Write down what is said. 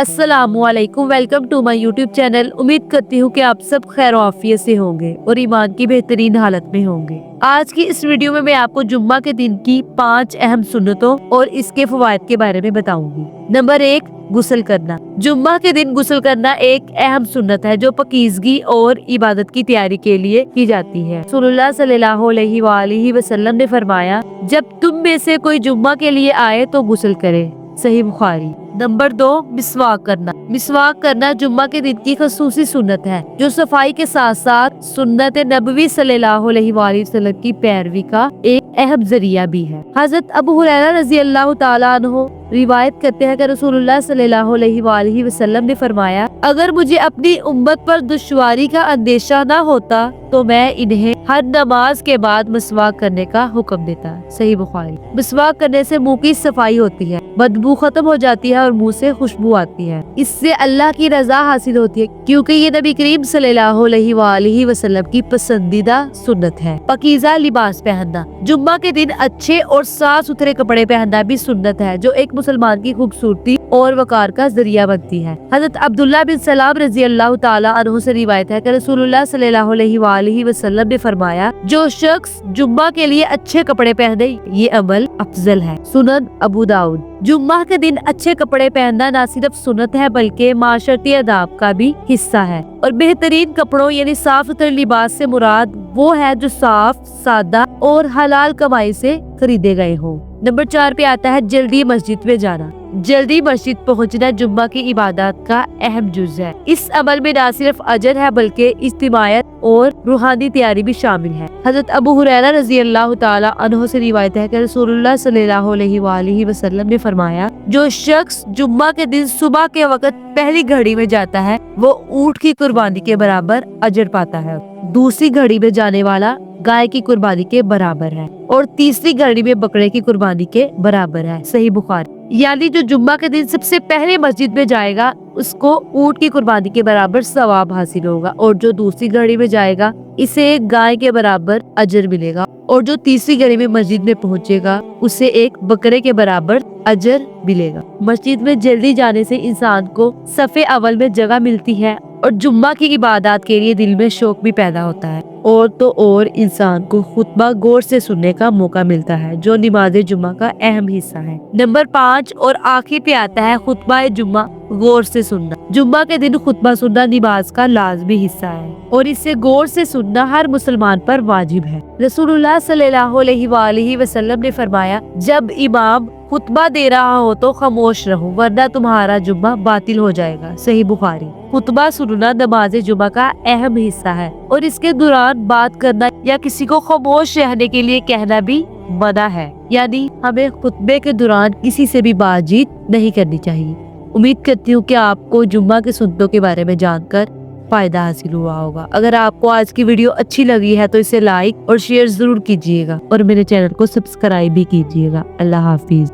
अस्सलामुअलैकुम, welcome to my YouTube channel. उम्मीद करती हूँ कि आप सब खैर आफियत से होंगे और ईमान की बेहतरीन हालत में होंगे। आज की इस वीडियो में मैं आपको जुम्मा के दिन की 5 अहम सुन्नतों और इसके फवायद के बारे में बताऊंगी। नंबर 1, गुस्ल करना। जुम्मा के दिन गुस्ल करना एक अहम सुन्नत है जो पकीजगी और इबादत की तैयारी के लिए की जाती है। रसूलुल्लाह सल्लल्लाहु अलैहि वसल्लम ने फरमाया, जब तुम में से कोई जुम्मा के लिए आए तो गुस्ल करे। सही बुखारी। नंबर 2, मिसवाक करना। मिसवाक करना जुम्मा के दिन की खसूसी सुन्नत है जो सफाई के साथ साथ सुन्नत नबवी सल्लल्लाहु अलैहि वसल्लम की पैरवी का एक अहम जरिया भी है। हजरत अबू हुरैरा रज़ी अल्लाह तआला अन्हु रिवायत करते हैं कि रसूलुल्लाह सल्लल्लाहु अलैहि वसल्लम ने फरमाया, अगर मुझे अपनी उम्मत पर दुश्वारी का अंदेशा न होता तो मैं इन्हें हर नमाज के बाद मिसवाक करने का हुक्म देता। सही बुखारी। मिसवाक करने से मुंह की सफाई होती है, बदबू खत्म हो जाती है और मुंह से खुशबू आती है। इससे अल्लाह की रजा हासिल होती है क्योंकि ये नबी करीम सल्लल्लाहु अलैहि वसल्लम की पसंदीदा सुन्नत है। पकीज़ा लिबास पहनना। जुम्मा के दिन अच्छे और साफ सुथरे कपड़े पहनना भी सुन्नत है जो एक मुसलमान की खूबसूरती और वकार का जरिया बनती है। हजरत अब्दुल्ला बिन सलाम रज़ी अल्लाह तआला अन्हु से रिवायत है कि रसूलुल्लाह सल्लल्लाहु अलैहि वसल्लम ने फरमाया, जो शख्स जुम्मा के लिए अच्छे कपड़े पहने ये अमल अफजल है। सुनन अबू दाऊद। जुम्मा के दिन अच्छे कपड़े पहनना न सिर्फ सुन्नत है बल्कि माशरती अदाब का भी हिस्सा है। और बेहतरीन कपड़ों यानी साफ सुथरे लिबास से मुराद वो है जो साफ, सादा और हलाल कमाई से खरीदे गए हों। नंबर 4 पे आता है जल्दी मस्जिद में जाना। जल्दी मस्जिद पहुंचना जुम्मा की इबादत का अहम जुज है। इस अमल में न सिर्फ अजर है बल्कि इज्तिमायत और रूहानी तैयारी भी शामिल है। हजरत अबू हुरैरा रज़ी अल्लाह तआला अन्हु से रिवायत है कि रसूलुल्लाह सल्लल्लाहु अलैहि वसल्लम ने फरमाया, जो शख्स जुम्मा के दिन सुबह के वक्त पहली घड़ी में जाता है वो ऊंट की कुर्बानी के बराबर अजर पाता है। दूसरी घड़ी में जाने वाला गाय की कुर्बानी के बराबर है और तीसरी घड़ी में बकरे की कुर्बानी के बराबर है। सही बुखारी। यानी जो जुम्मा के दिन सबसे पहले मस्जिद में जाएगा उसको ऊंट की कुर्बानी के बराबर सवाब हासिल होगा और जो दूसरी घड़ी में जाएगा इसे एक गाय के बराबर अजर मिलेगा और जो तीसरी घड़ी में मस्जिद में पहुंचेगा उसे एक बकरे के बराबर अजर मिलेगा। मस्जिद में जल्दी जाने से इंसान को सफ़े अव्वल में जगह मिलती है और जुम्मा की इबादत के लिए दिल में शौक भी पैदा होता है और तो और इंसान को खुतबा गौर से सुनने का मौका मिलता है जो नमाज जुम्मा का अहम हिस्सा है। नंबर 5 और आखिर पे आता है खुतबा जुम्मा गौर से सुनना। जुम्मा के दिन खुतबा सुनना नमाज का लाजमी हिस्सा है और इसे गौर से सुनना हर मुसलमान पर वाजिब है। रसूलुल्लाह सल्लल्लाहु अलैहि वसल्लम ने फरमाया, जब इमाम खुतबा दे रहा हो तो खामोश रहो वरना तुम्हारा जुम्मा बातिल हो जाएगा। सही बुखारी। खुतबा सुनना नमाज जुम्मा का अहम हिस्सा है और इसके दौरान बात करना या किसी को खामोश रहने के लिए कहना भी मना है, यानी हमें खुतबे के दौरान किसी से भी बातचीत नहीं करनी चाहिए। उम्मीद करती हूँ कि आपको जुम्मा के सुन्नतों के बारे में जानकर फायदा हासिल हुआ होगा। अगर आपको आज की वीडियो अच्छी लगी है तो इसे लाइक और शेयर जरूर कीजिएगा और मेरे चैनल को सब्सक्राइब भी कीजिएगा। अल्लाह हाफिज।